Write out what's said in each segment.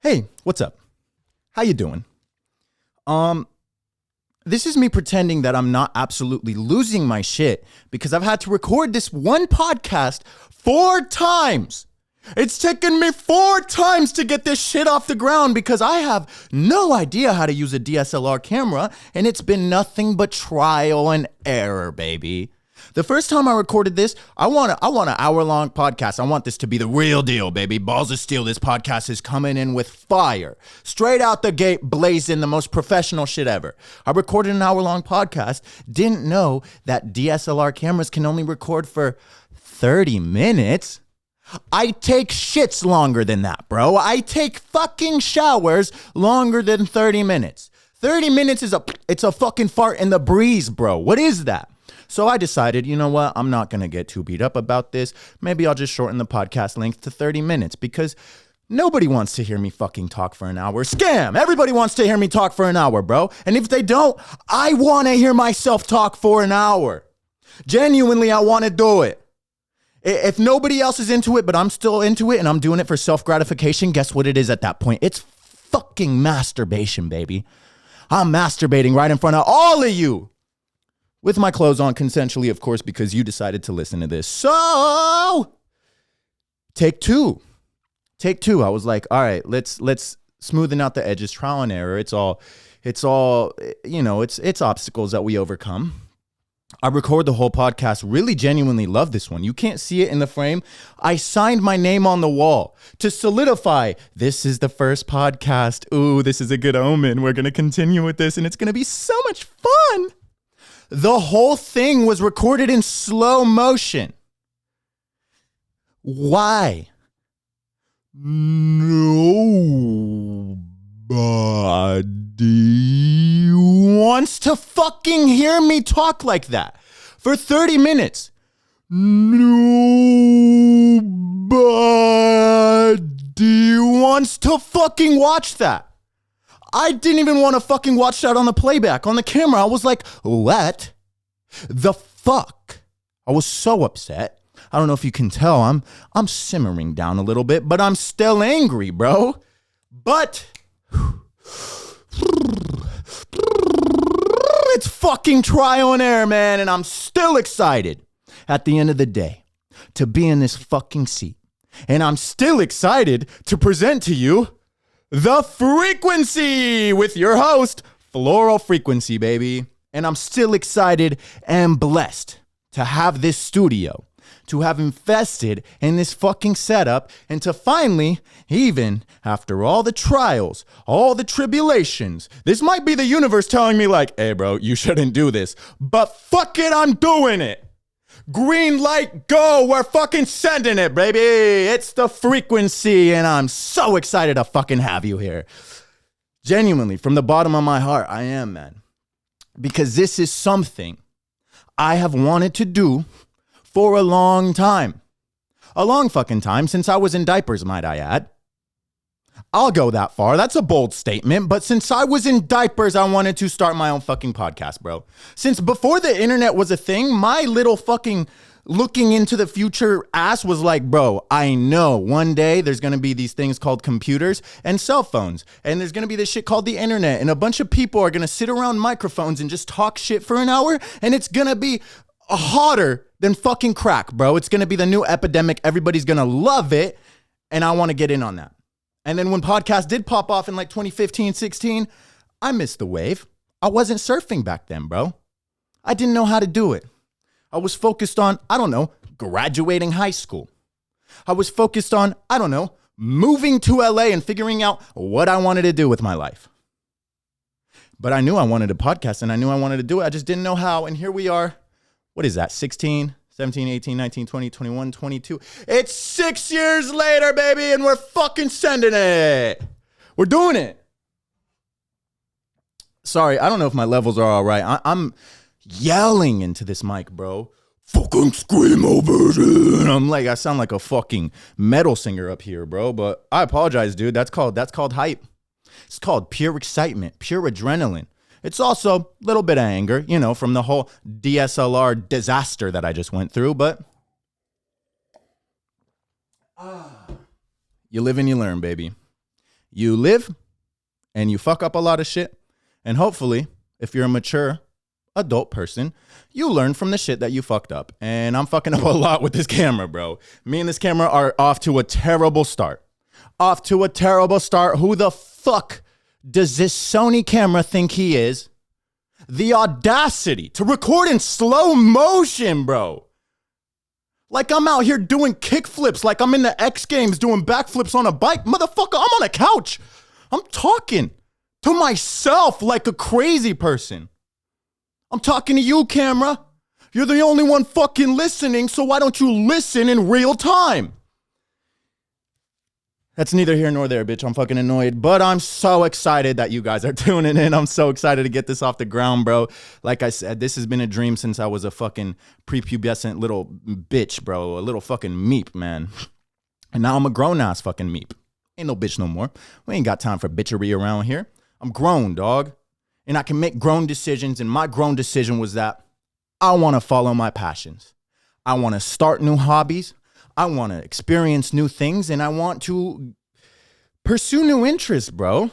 Hey, what's up? How you doing? This is me pretending that I'm not absolutely losing my shit because I've had to record this one podcast 4 times. It's taken me 4 times to get this shit off the ground because I have no idea how to use a DSLR camera, and it's been nothing but trial and error, baby. The first time I recorded this, I want an hour-long podcast. I want this to be the real deal, baby. Balls of steel. This podcast is coming in with fire. Straight out the gate, blazing the most professional shit ever. I recorded an hour-long podcast. Didn't know that DSLR cameras can only record for 30 minutes. I take shits longer than that, bro. I take fucking showers longer than 30 minutes. 30 minutes is a fucking fart in the breeze, bro. What is that? So I decided, you know what? I'm not going to get too beat up about this. Maybe I'll just shorten the podcast length to 30 minutes because nobody wants to hear me fucking talk for an hour. Scam! Everybody wants to hear me talk for an hour, bro. And if they don't, I want to hear myself talk for an hour. Genuinely, I want to do it. If nobody else is into it, but I'm still into it and I'm doing it for self-gratification, guess what it is at that point? It's fucking masturbation, baby. I'm masturbating right in front of all of you. With my clothes on consensually, of course, because you decided to listen to this. So, take two. I was like, all right, let's smoothen out the edges, trial and error. It's all, you know, it's obstacles that we overcome. I record the whole podcast, really genuinely love this one. You can't see it in the frame. I signed my name on the wall to solidify. This is the first podcast. Ooh, this is a good omen. We're going to continue with this and it's going to be so much fun. The whole thing was recorded in slow motion. Why? Nobody wants to fucking hear me talk like that for 30 minutes. Nobody wants to fucking watch that. I didn't even want to fucking watch that on the playback, on the camera. I was like, what the fuck? I was so upset. I don't know if you can tell. I'm simmering down a little bit, but I'm still angry, bro. But it's fucking trial and error, man, and I'm still excited at the end of the day to be in this fucking seat. And I'm still excited to present to you The Freakquency with your host, Floral Frequency, baby. And I'm still excited and blessed to have this studio, to have invested in this fucking setup, and to finally, even after all the trials, all the tribulations, this might be the universe telling me like, hey, bro, you shouldn't do this, but fuck it, I'm doing it. Green light, go. We're fucking sending it, baby. It's The Freakquency, and I'm so excited to fucking have you here. Genuinely, from the bottom of my heart, I am, man. Because this is something I have wanted to do for a long time. A long fucking time, since I was in diapers, might I add. I'll go that far. That's a bold statement. But since I was in diapers, I wanted to start my own fucking podcast, bro. Since before the internet was a thing, my little fucking looking into the future ass was like, bro, I know one day there's going to be these things called computers and cell phones. And there's going to be this shit called the internet. And a bunch of people are going to sit around microphones and just talk shit for an hour. And it's going to be hotter than fucking crack, bro. It's going to be the new epidemic. Everybody's going to love it. And I want to get in on that. And then when podcasts did pop off in like 2015, 16, I missed the wave. I wasn't surfing back then, bro. I didn't know how to do it. I was focused on, I don't know, graduating high school. I was focused on, I don't know, moving to LA and figuring out what I wanted to do with my life. But I knew I wanted a podcast and I knew I wanted to do it. I just didn't know how. And here we are. What is that? 16? 17, 18, 19, 20, 21, 22. It's 6 years later, baby, and we're fucking sending it. We're doing it. Sorry, I don't know if my levels are all right. I'm yelling into this mic, bro. Fucking screamo version. I'm like, I sound like a fucking metal singer up here, bro. But I apologize, dude. That's called hype. It's called pure excitement, pure adrenaline. It's also a little bit of anger, you know, from the whole DSLR disaster that I just went through, but you live and you learn, baby. You live and you fuck up a lot of shit. And hopefully, if you're a mature adult person, you learn from the shit that you fucked up. And I'm fucking up a lot with this camera, bro. Me and this camera are off to a terrible start. Off to a terrible start. Who the fuck does this Sony camera think he is? The audacity to record in slow motion, bro. Like I'm out here doing kickflips, like I'm in the X Games doing backflips on a bike. Motherfucker, I'm on a couch. I'm talking to myself like a crazy person. I'm talking to you, camera. You're the only one fucking listening, so why don't you listen in real time? That's neither here nor there, bitch. I'm fucking annoyed, but I'm so excited that you guys are tuning in. I'm so excited to get this off the ground, bro. Like I said, this has been a dream since I was a fucking prepubescent little bitch, bro. A little fucking meep, man. And now I'm a grown-ass fucking meep. Ain't no bitch no more. We ain't got time for bitchery around here. I'm grown, dog. And I can make grown decisions, and my grown decision was that I want to follow my passions. I want to start new hobbies. I want to experience new things, and I want to pursue new interests, bro.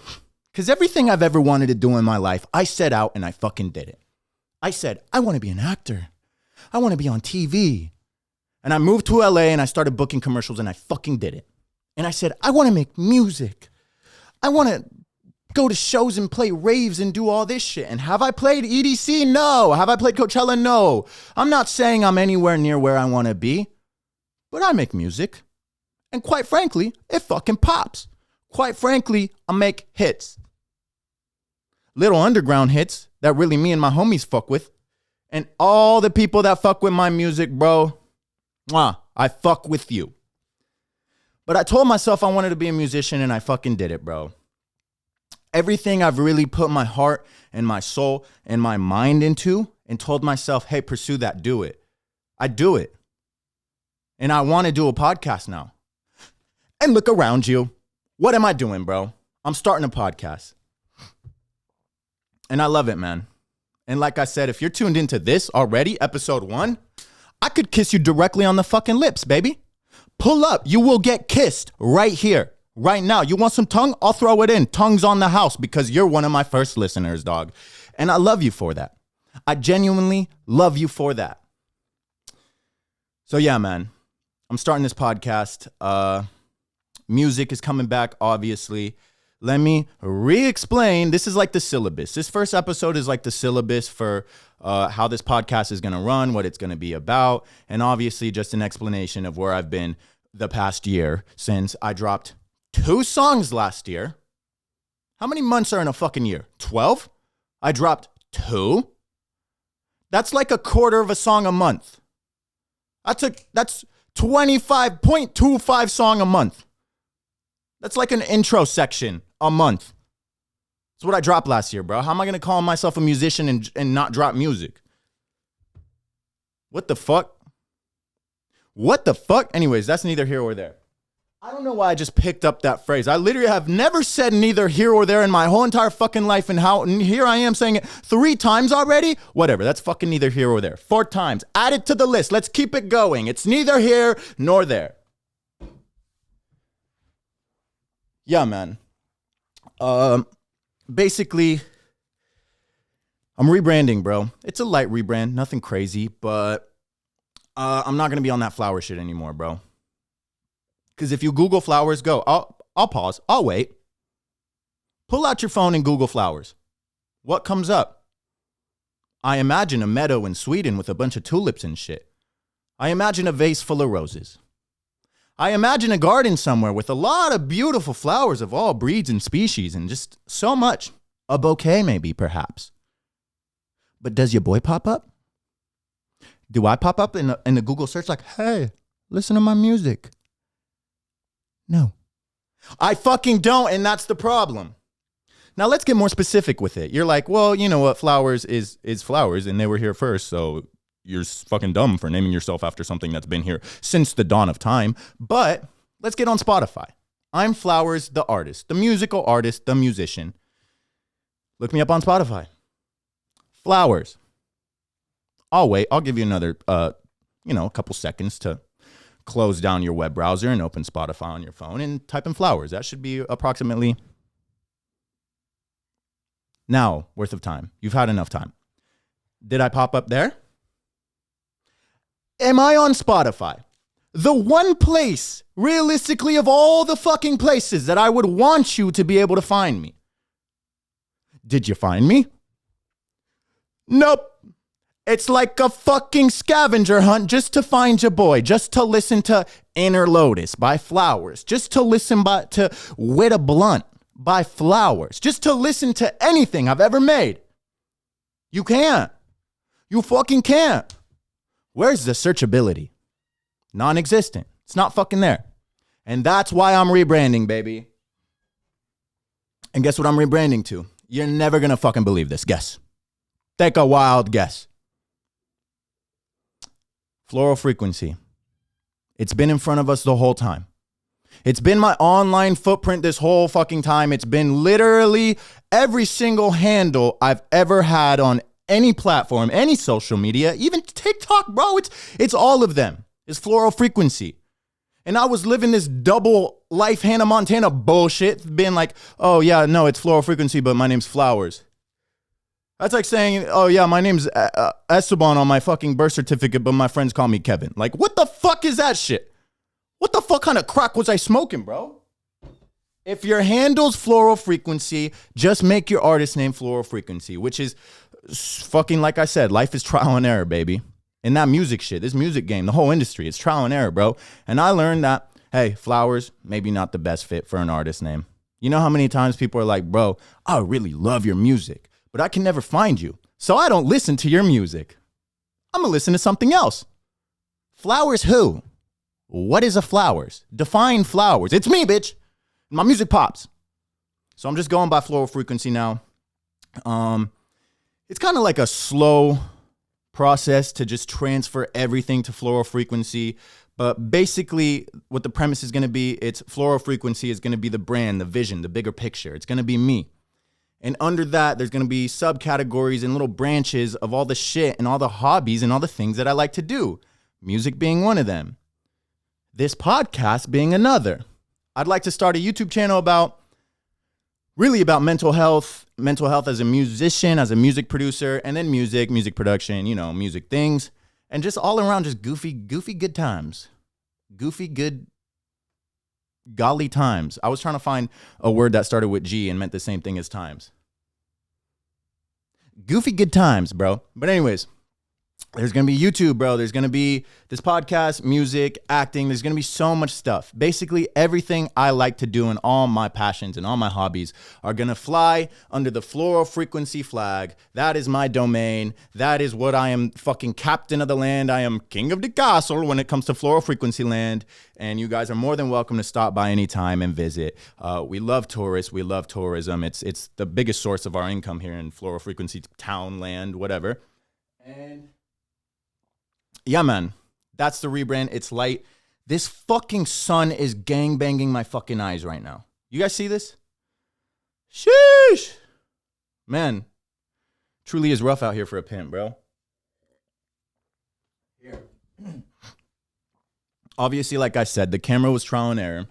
Because everything I've ever wanted to do in my life, I set out and I fucking did it. I said, I want to be an actor. I want to be on TV. And I moved to LA and I started booking commercials and I fucking did it. And I said, I want to make music. I want to go to shows and play raves and do all this shit. And have I played EDC? No. Have I played Coachella? No. I'm not saying I'm anywhere near where I want to be. But I make music, and quite frankly, it fucking pops. Quite frankly, I make hits. Little underground hits that really me and my homies fuck with. And all the people that fuck with my music, bro, I fuck with you. But I told myself I wanted to be a musician, and I fucking did it, bro. Everything I've really put my heart and my soul and my mind into and told myself, hey, pursue that, do it. I do it. And I want to do a podcast now. And look around you. What am I doing, bro? I'm starting a podcast. And I love it, man. And like I said, if you're tuned into this already, episode 1, I could kiss you directly on the fucking lips, baby. Pull up. You will get kissed right here, right now. You want some tongue? I'll throw it in. Tongue's on the house because you're one of my first listeners, dog. And I love you for that. I genuinely love you for that. So yeah, man. I'm starting this podcast. Music is coming back, obviously. Let me re-explain. This is like the syllabus. This first episode is like the syllabus for how this podcast is going to run, what it's going to be about, and obviously just an explanation of where I've been the past year since I dropped 2 songs last year. How many months are in a fucking year? 12? I dropped 2? That's like a quarter of a song a month. That's 25.25 song a month. That's like an intro section a month. That's what I dropped last year, bro. How am I going to call myself a musician and not drop music? What the fuck? What the fuck? Anyways, that's neither here or there. I don't know why I just picked up that phrase. I literally have never said neither here or there in my whole entire fucking life, and here I am saying it 3 times already? Whatever, that's fucking neither here or there. 4 times. Add it to the list. Let's keep it going. It's neither here nor there. Yeah, man. Basically, I'm rebranding, bro. It's a light rebrand, nothing crazy, but I'm not going to be on that flower shit anymore, bro. Because if you Google flowers, go. I'll pause. I'll wait. Pull out your phone and Google flowers. What comes up? I imagine a meadow in Sweden with a bunch of tulips and shit. I imagine a vase full of roses. I imagine a garden somewhere with a lot of beautiful flowers of all breeds and species and just so much. A bouquet maybe, perhaps. But does your boy pop up? Do I pop up in the Google search like, hey, listen to my music? No. I fucking don't, and that's the problem. Now let's get more specific with it. You're like, well, you know what? Flowers is flowers, and they were here first, so you're fucking dumb for naming yourself after something that's been here since the dawn of time. But let's get on Spotify. I'm Flowers, the artist, the musical artist, the musician. Look me up on Spotify. Flowers. I'll wait. I'll give you another, a couple seconds to close down your web browser and open Spotify on your phone and type in flowers. That should be approximately now worth of time. You've had enough time. Did I pop up there? Am I on Spotify? The one place, realistically, of all the fucking places that I would want you to be able to find me. Did you find me? Nope. It's like a fucking scavenger hunt just to find your boy, just to listen to Inner Lotus by Flowers, just to listen to Wit a Blunt by Flowers, just to listen to anything I've ever made. You can't. You fucking can't. Where's the searchability? Non-existent. It's not fucking there. And that's why I'm rebranding, baby. And guess what I'm rebranding to? You're never gonna fucking believe this. Guess. Take a wild guess. Floral Frequency. It's been in front of us the whole time. It's been my online footprint this whole fucking time. It's been literally every single handle I've ever had on any platform, any social media, even TikTok, bro. It's all of them. It's Floral Frequency. And I was living this double life Hannah Montana bullshit, being like, oh yeah, no, it's Floral Frequency, but my name's Flowers. That's like saying, oh yeah, my name's Esteban on my fucking birth certificate, but my friends call me Kevin. Like, what the fuck is that shit? What the fuck kind of crack was I smoking, bro? If your handle's Floral Frequency, just make your artist name Floral Frequency, which is fucking, like I said, life is trial and error, baby. And that music shit, this music game, the whole industry, it's trial and error, bro. And I learned that, hey, Flowers, maybe not the best fit for an artist name. You know how many times people are like, bro, I really love your music, but I can never find you, so I don't listen to your music. I'm gonna listen to something else. Flowers who? What is a Flowers? Define Flowers. It's me, bitch. My music pops. So I'm just going by Floral Frequency now. It's kind of like a slow process to just transfer everything to Floral Frequency. But basically, what the premise is gonna be, it's Floral Frequency is gonna be the brand, the vision, the bigger picture. It's gonna be me. And under that, there's going to be subcategories and little branches of all the shit and all the hobbies and all the things that I like to do. Music being one of them. This podcast being another. I'd like to start a YouTube channel about mental health as a musician, as a music producer, and then music production, music things. And just all around just goofy good times. Goofy good golly times. I was trying to find a word that started with G and meant the same thing as times. Goofy good times, bro. But anyways, there's going to be YouTube, bro. There's going to be this podcast, music, acting. There's going to be so much stuff. Basically, everything I like to do and all my passions and all my hobbies are going to fly under the Floral Frequency flag. That is my domain. That is what I am, fucking captain of the land. I am king of the castle when it comes to Floral Frequency land. And you guys are more than welcome to stop by anytime and visit. We love tourists. We love tourism. It's the biggest source of our income here in Floral Frequency town, land, whatever. And yeah, man, that's the rebrand. It's light. This fucking sun is gangbanging my fucking eyes right now. You guys see this? Sheesh. Man, truly is rough out here for a pimp, bro. Here. Obviously, like I said, the camera was trial and error.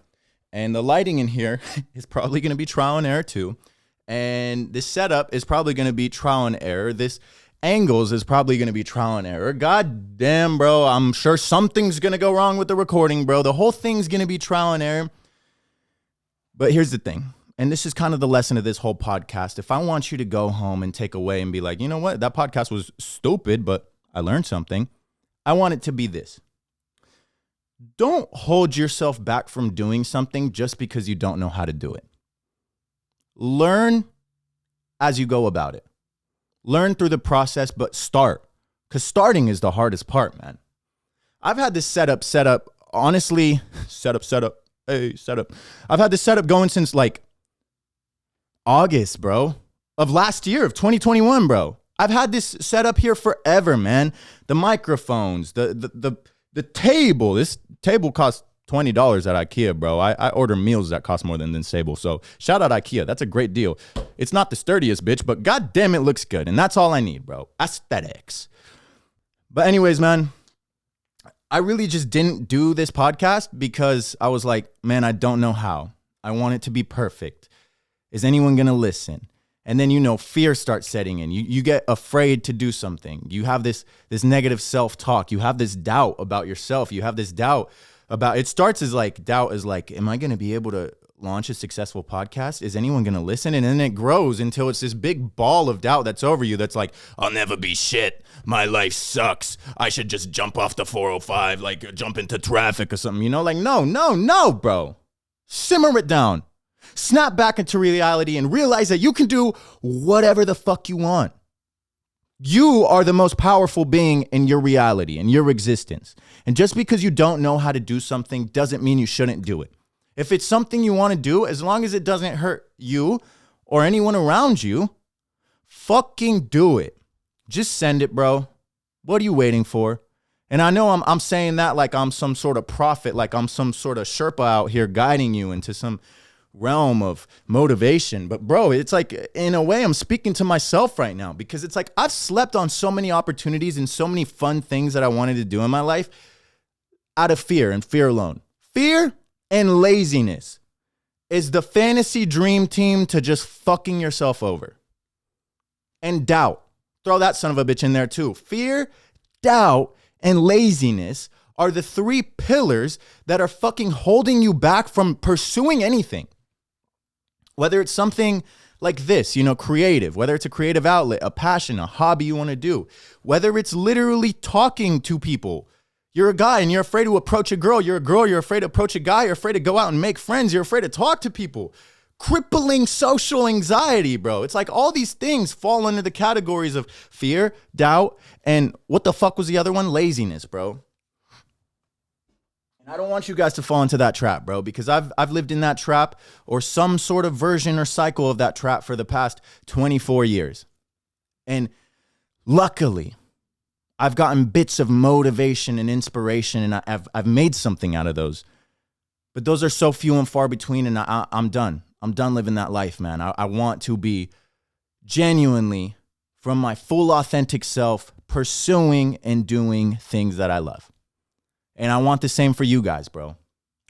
And the lighting in here is probably going to be trial and error too. And this setup is probably going to be trial and error. This angles is probably going to be trial and error. God damn, bro. I'm sure something's going to go wrong with the recording, bro. The whole thing's going to be trial and error. But here's the thing. And this is kind of the lesson of this whole podcast. If I want you to go home and take away and be like, you know what? That podcast was stupid, but I learned something. I want it to be this. Don't hold yourself back from doing something just because you don't know how to do it. Learn as you go about it. Learn through the process, but start. Because starting is the hardest part, man. I've had this setup, honestly, setup. I've had this setup going since like August, bro, of last year, of 2021, bro. I've had this setup here forever, man. The microphones, the table. This table costs $20 at IKEA, bro. I order meals that cost more than this table. So shout out IKEA. That's a great deal. It's not the sturdiest, bitch, but goddamn, it looks good. And that's all I need, bro. Aesthetics. But anyways, man, I really just didn't do this podcast because I was like, man, I don't know how. I want it to be perfect. Is anyone going to listen? And then, fear starts setting in. You get afraid to do something. You have this negative self-talk. You have this doubt about yourself. You have this doubt about, it starts as like, doubt is like, am I going to be able to launch a successful podcast? Is anyone going to listen? And then it grows until it's this big ball of doubt that's over you. That's like, I'll never be shit. My life sucks. I should just jump off the 405, like jump into traffic or something, like, no, bro. Simmer it down. Snap back into reality and realize that you can do whatever the fuck you want. You are the most powerful being in your reality, in your existence. And just because you don't know how to do something doesn't mean you shouldn't do it. If it's something you want to do, as long as it doesn't hurt you or anyone around you, fucking do it. Just send it, bro. What are you waiting for? And I know I'm saying that like I'm some sort of prophet, like I'm some sort of Sherpa out here guiding you into some realm of motivation. But bro, it's like, in a way, I'm speaking to myself right now, because it's like I've slept on so many opportunities and so many fun things that I wanted to do in my life out of fear and fear alone. Fear and laziness is the fantasy dream team to just fucking yourself over. And doubt. Throw that son of a bitch in there too. Fear, doubt, and laziness are the three pillars that are fucking holding you back from pursuing anything. Whether it's something like this, creative, whether it's a creative outlet, a passion, a hobby you want to do, whether it's literally talking to people. You're a guy and you're afraid to approach a girl. You're a girl, you're afraid to approach a guy. You're afraid to go out and make friends. You're afraid to talk to people. Crippling social anxiety, bro. It's like all these things fall under the categories of fear, doubt, and what the fuck was the other one? Laziness, bro. And I don't want you guys to fall into that trap, bro, because I've lived in that trap or some sort of version or cycle of that trap for the past 24 years. And luckily, I've gotten bits of motivation and inspiration, and I've made something out of those. But those are so few and far between, and I'm done. I'm done living that life, man. I want to be genuinely, from my full authentic self, pursuing and doing things that I love. And I want the same for you guys, bro.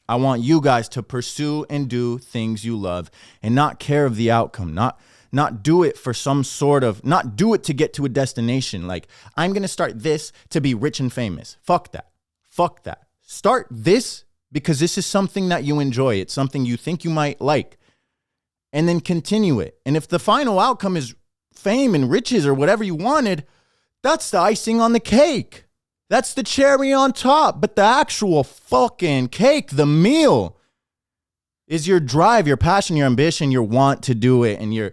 I want you guys to pursue and do things you love and not care of the outcome, not do it for some sort of, not do it to get to a destination. Like, I'm going to start this to be rich and famous. Fuck that. Fuck that. Start this because this is something that you enjoy. It's something you think you might like. And then continue it. And if the final outcome is fame and riches or whatever you wanted, that's the icing on the cake. That's the cherry on top. But the actual fucking cake, the meal, is your drive, your passion, your ambition, your want to do it, and your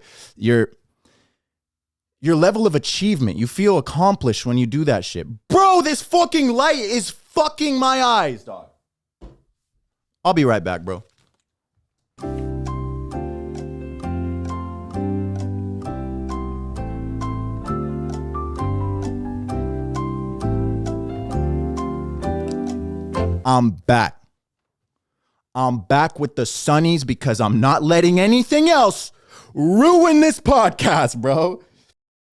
level of achievement. You feel accomplished when you do that shit. Bro, this fucking light is fucking my eyes, dog. I'll be right back, bro. I'm back. I'm back with the sunnies because I'm not letting anything else ruin this podcast, bro.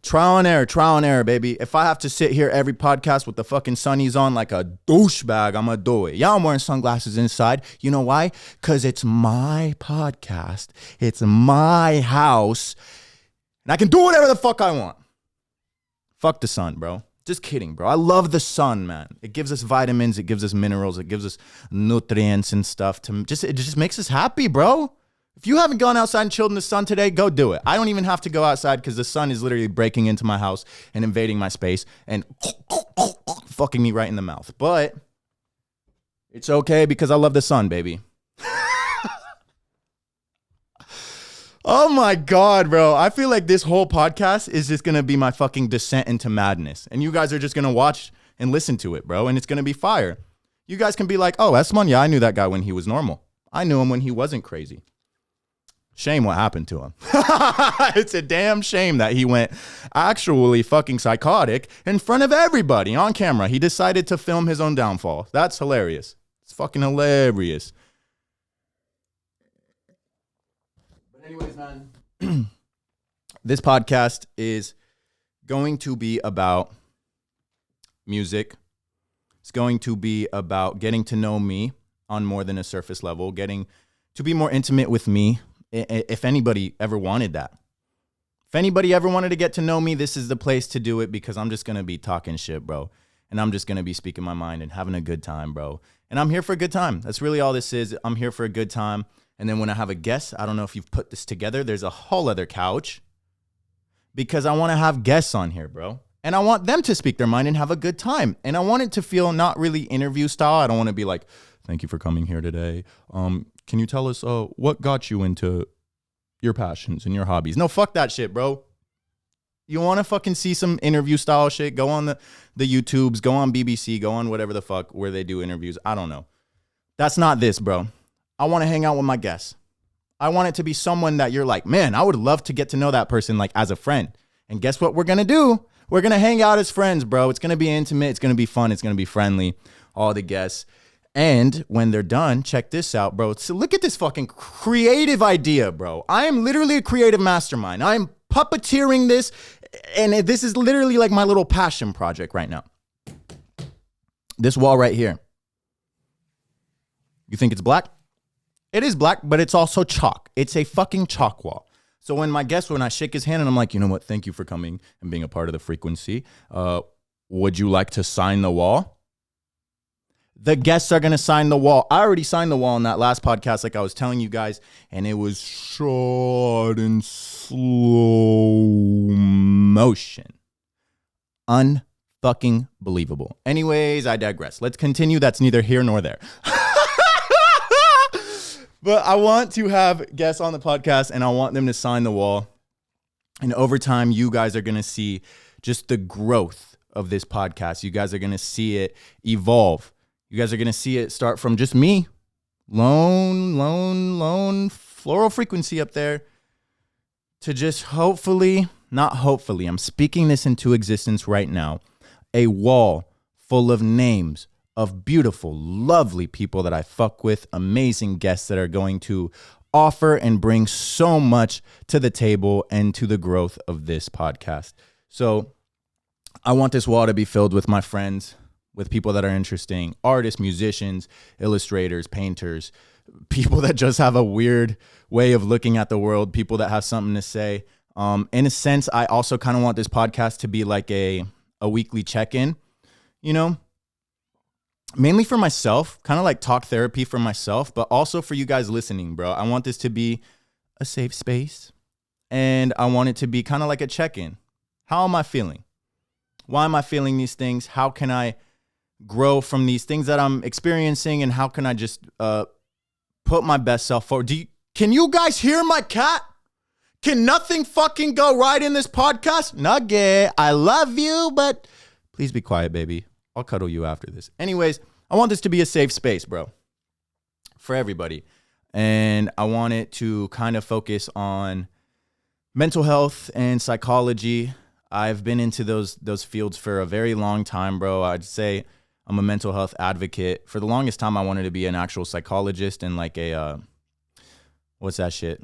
Trial and error, baby. If I have to sit here every podcast with the fucking sunnies on like a douchebag, I'm gonna do it. Yeah, I'm wearing sunglasses inside. You know why? Because it's my podcast. It's my house. And I can do whatever the fuck I want. Fuck the sun, bro. Just kidding, bro. I love the sun, man. It gives us vitamins. It gives us minerals. It gives us nutrients and stuff. It just makes us happy, bro. If you haven't gone outside and chilled in the sun today, go do it. I don't even have to go outside because the sun is literally breaking into my house and invading my space and fucking me right in the mouth. But it's okay because I love the sun, baby. Oh my God, bro. I feel like this whole podcast is just going to be my fucking descent into madness. And you guys are just going to watch and listen to it, bro. And it's going to be fire. You guys can be like, oh, Esmon, yeah, I knew that guy when he was normal. I knew him when he wasn't crazy. Shame what happened to him. It's a damn shame that he went actually fucking psychotic in front of everybody on camera. He decided to film his own downfall. That's hilarious. It's fucking hilarious. Anyways, man, this podcast is going to be about music, It's going to be about getting to know me on more than a surface level, getting to be more intimate with me. If anybody ever wanted that. If anybody ever wanted to get to know me, this is the place to do it, because I'm just going to be talking shit, bro. And I'm just going to be speaking my mind and having a good time, bro. And I'm here for a good time. That's really all this is. I'm here for a good time. And then when I have a guest, I don't know if you've put this together, there's a whole other couch, because I want to have guests on here, bro. And I want them to speak their mind and have a good time. And I want it to feel not really interview style. I don't want to be like, thank you for coming here today. Can you tell us what got you into your passions and your hobbies? No, fuck that shit, bro. You want to fucking see some interview style shit? Go on the YouTubes, go on BBC, go on whatever the fuck where they do interviews. I don't know. That's not this, bro. I want to hang out with my guests. I want it to be someone that you're like, man, I would love to get to know that person like as a friend. And guess what we're going to do? We're going to hang out as friends, bro. It's going to be intimate. It's going to be fun. It's going to be friendly. All the guests. And when they're done, check this out, bro. So look at this fucking creative idea, bro. I am literally a creative mastermind. I am puppeteering this, and this is literally like my little passion project right now. This wall right here. You think it's black? It is black, but it's also chalk. It's a fucking chalk wall. So when I shake his hand and I'm like, you know what? Thank you for coming and being a part of the frequency. Would you like to sign the wall? The guests are going to sign the wall. I already signed the wall in that last podcast, like I was telling you guys, and it was shot in slow motion. Unfucking believable. Anyways, I digress. Let's continue. That's neither here nor there. But I want to have guests on the podcast, and I want them to sign the wall. And over time, you guys are going to see just the growth of this podcast. You guys are going to see it evolve. You guys are going to see it start from just me, lone, floral frequency up there, to just not hopefully, I'm speaking this into existence right now, a wall full of names of beautiful, lovely people that I fuck with, amazing guests that are going to offer and bring so much to the table and to the growth of this podcast. So I want this wall to be filled with my friends, with people that are interesting, artists, musicians, illustrators, painters, people that just have a weird way of looking at the world, people that have something to say. In a sense, I also kind of want this podcast to be like a weekly check-in, you know, mainly for myself, kind of like talk therapy for myself, but also for you guys listening, bro. I want this to be a safe space, and I want it to be kind of like a check-in. How am I feeling? Why am I feeling these things? How can I grow from these things that I'm experiencing, and how can I just put my best self forward? Can you guys hear my cat? Can nothing fucking go right in this podcast? Nugget, I love you, but please be quiet, baby. I'll cuddle you after this. Anyways, I want this to be a safe space, bro, for everybody. And I want it to kind of focus on mental health and psychology. I've been into those fields for a very long time, bro. I'd say I'm a mental health advocate. For the longest time, I wanted to be an actual psychologist and like a, what's that shit?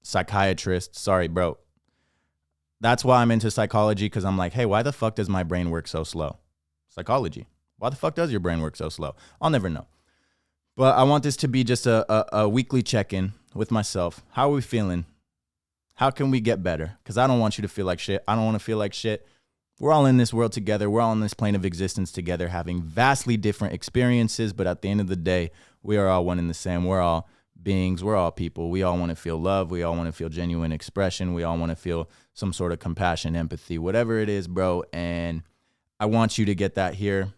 Psychiatrist. Sorry, bro. That's why I'm into psychology, because I'm like, hey, why the fuck does my brain work so slow? Psychology. Why the fuck does your brain work so slow? I'll never know. But I want this to be just a weekly check-in with myself. How are we feeling? How can we get better? Because I don't want you to feel like shit. I don't want to feel like shit. We're all in this world together. We're all on this plane of existence together, having vastly different experiences. But at the end of the day, we are all one and the same. We're all beings. We're all people. We all want to feel love. We all want to feel genuine expression. We all want to feel some sort of compassion, empathy, whatever it is, bro. And I want you to get that here.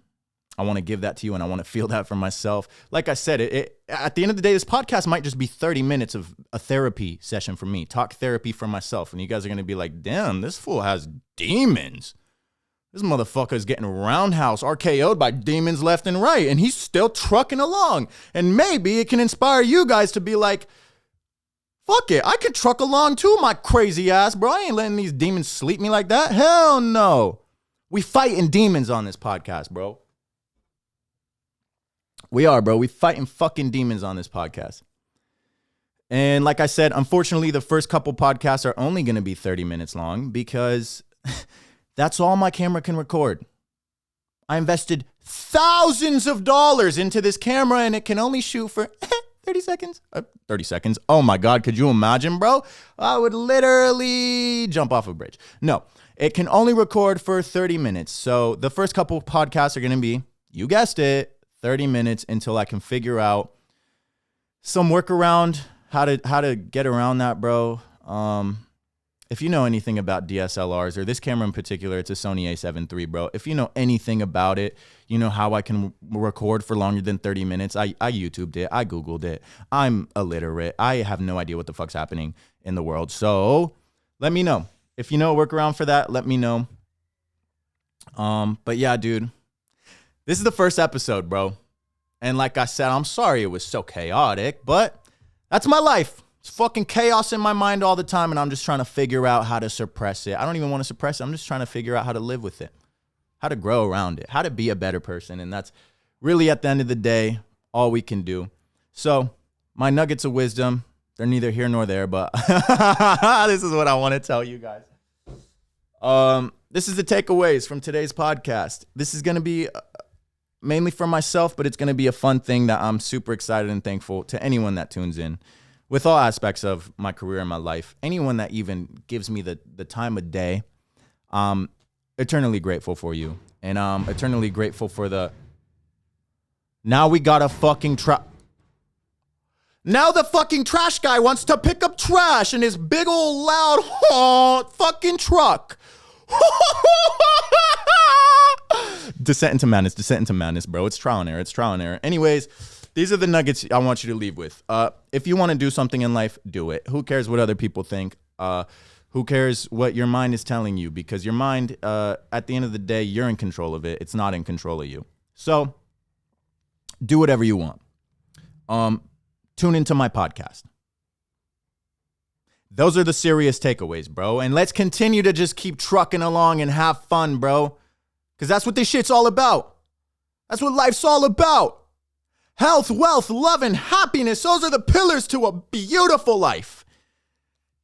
I want to give that to you, and I want to feel that for myself. Like I said, at the end of the day, this podcast might just be 30 minutes of a therapy session for me, talk therapy for myself. And you guys are going to be like, damn, this fool has demons. This motherfucker is getting roundhouse RKO'd by demons left and right, and he's still trucking along. And maybe it can inspire you guys to be like, fuck it, I could truck along too, my crazy ass, bro. I ain't letting these demons sleep me like that. Hell no. We fighting demons on this podcast, bro. We are, bro. We fighting fucking demons on this podcast. And like I said, unfortunately, the first couple podcasts are only going to be 30 minutes long because that's all my camera can record. I invested thousands of dollars into this camera and it can only shoot for 30 seconds. 30 seconds. Oh my God, could you imagine, bro? I would literally jump off a bridge. No, it can only record for 30 minutes. So the first couple podcasts are going to be, you guessed it, 30 minutes until I can figure out some workaround, how to get around that, bro. If you know anything about DSLRs, or this camera in particular, it's a Sony a7 III, bro. If you know anything about it, you know how I can record for longer than 30 minutes. I YouTubed it. I Googled it. I'm illiterate. I have no idea what the fuck's happening in the world. So let me know. If you know a workaround for that, let me know. But yeah, dude, this is the first episode, bro. And like I said, I'm sorry it was so chaotic, but that's my life. It's fucking chaos in my mind all the time, and I'm just trying to figure out how to suppress it. I don't even want to suppress it. I'm just trying to figure out how to live with it, how to grow around it, how to be a better person. And that's really, at the end of the day, all we can do. So my nuggets of wisdom, they're neither here nor there, but this is what I want to tell you guys. This is the takeaways from today's podcast. This is going to be mainly for myself, but it's going to be a fun thing that I'm super excited and thankful to anyone that tunes in. With all aspects of my career and my life, anyone that even gives me the time of day, I'm eternally grateful for you. And I'm eternally grateful for now we got a fucking Now the fucking trash guy wants to pick up trash in his big old loud fucking truck. Descent into madness, bro. It's trial and error. Anyways, these are the nuggets I want you to leave with. If you want to do something in life, do it. Who cares what other people think? Who cares what your mind is telling you? Because your mind, at the end of the day, you're in control of it. It's not in control of you. So do whatever you want. Tune into my podcast. Those are the serious takeaways, bro. And let's continue to just keep trucking along and have fun, bro. Because that's what this shit's all about. That's what life's all about. Health, wealth, love, and happiness. Those are the pillars to a beautiful life.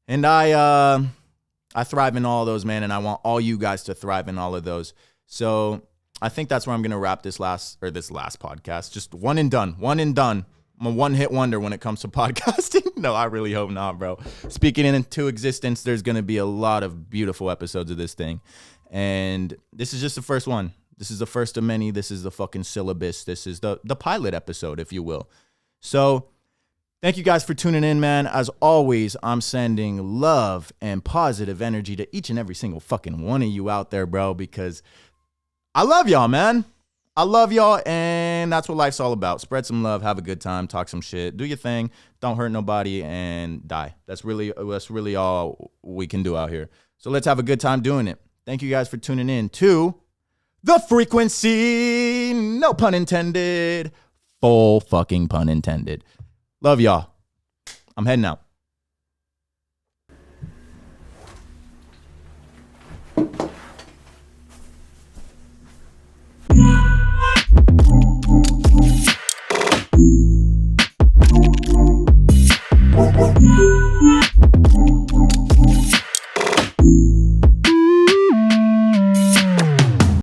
And I thrive in all of those, man. And I want all you guys to thrive in all of those. So I think that's where I'm going to wrap this last podcast. Just one and done. I'm a one-hit wonder when it comes to podcasting. No, I really hope not, bro. Speaking into existence, there's going to be a lot of beautiful episodes of this thing. And this is just the first one. This is the first of many. This is the fucking syllabus. This is the pilot episode, if you will. So thank you guys for tuning in, man. As always, I'm sending love and positive energy to each and every single fucking one of you out there, bro, because I love y'all, man. I love y'all, and that's what life's all about. Spread some love, have a good time, talk some shit, do your thing, don't hurt nobody, and die. That's really all we can do out here. So let's have a good time doing it. Thank you guys for tuning in to The Freakquency. No pun intended. Full fucking pun intended. Love y'all. I'm heading out.